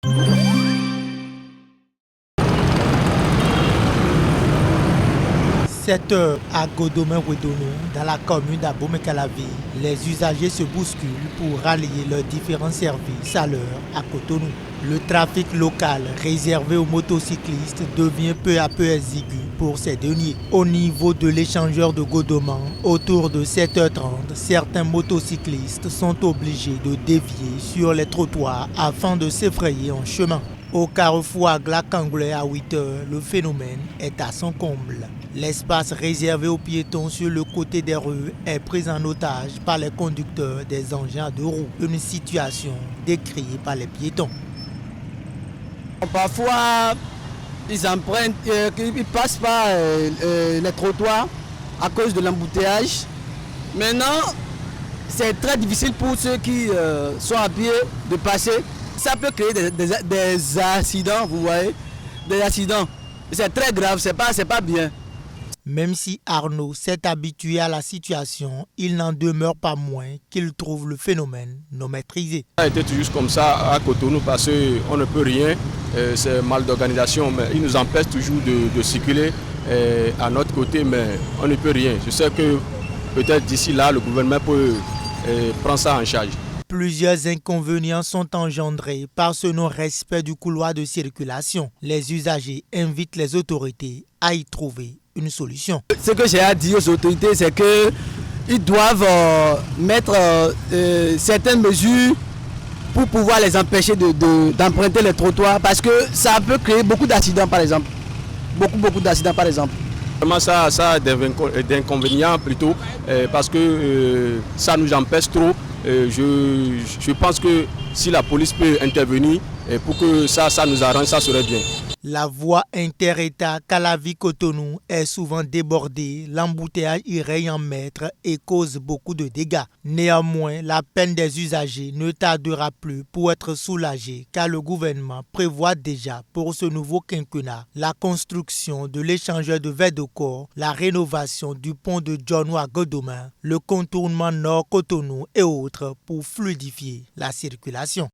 7 heures à Godomé-Ouédonou, dans la commune d'Abomey-Calavi, les usagers se bousculent pour rallier leurs différents services à l'heure à Cotonou. Le trafic local réservé aux motocyclistes devient peu à peu exigu pour ces derniers. Au niveau de l'échangeur de Godoman, autour de 7h30, certains motocyclistes sont obligés de dévier sur les trottoirs afin de s'effrayer en chemin. Au carrefour Agla-Kangoulé à 8h, le phénomène est à son comble. L'espace réservé aux piétons sur le côté des rues est pris en otage par les conducteurs des engins à deux roues. Une situation décriée par les piétons. Parfois, ils passent par les trottoirs à cause de l'embouteillage. Maintenant, c'est très difficile pour ceux qui sont à pied de passer. Ça peut créer des accidents, vous voyez, des accidents. C'est très grave, c'est pas bien. Même si Arnaud s'est habitué à la situation, il n'en demeure pas moins qu'il trouve le phénomène non maîtrisé. Ça a été toujours comme ça à Cotonou parce qu'on ne peut rien, c'est mal d'organisation, mais il nous empêche toujours de circuler à notre côté, mais on ne peut rien. Je sais que peut-être d'ici là, le gouvernement peut prendre ça en charge. Plusieurs inconvénients sont engendrés par ce non-respect du couloir de circulation. Les usagers invitent les autorités à y trouver une solution. Ce que j'ai à dire aux autorités, c'est qu'ils doivent mettre certaines mesures pour pouvoir les empêcher d'emprunter les trottoirs parce que ça peut créer beaucoup d'accidents par exemple. Beaucoup d'accidents par exemple. Vraiment ça a des inconvénients plutôt parce que ça nous empêche trop. Je pense que si la police peut intervenir pour que ça nous arrange, ça serait bien. La voie inter-État Calavi-Cotonou est souvent débordée, l'embouteillage y règne en maître et cause beaucoup de dégâts. Néanmoins, la peine des usagers ne tardera plus pour être soulagée car le gouvernement prévoit déjà pour ce nouveau quinquennat la construction de l'échangeur de Verdocor, la rénovation du pont de Djonou à Godomé, le contournement nord Cotonou et autres pour fluidifier la circulation.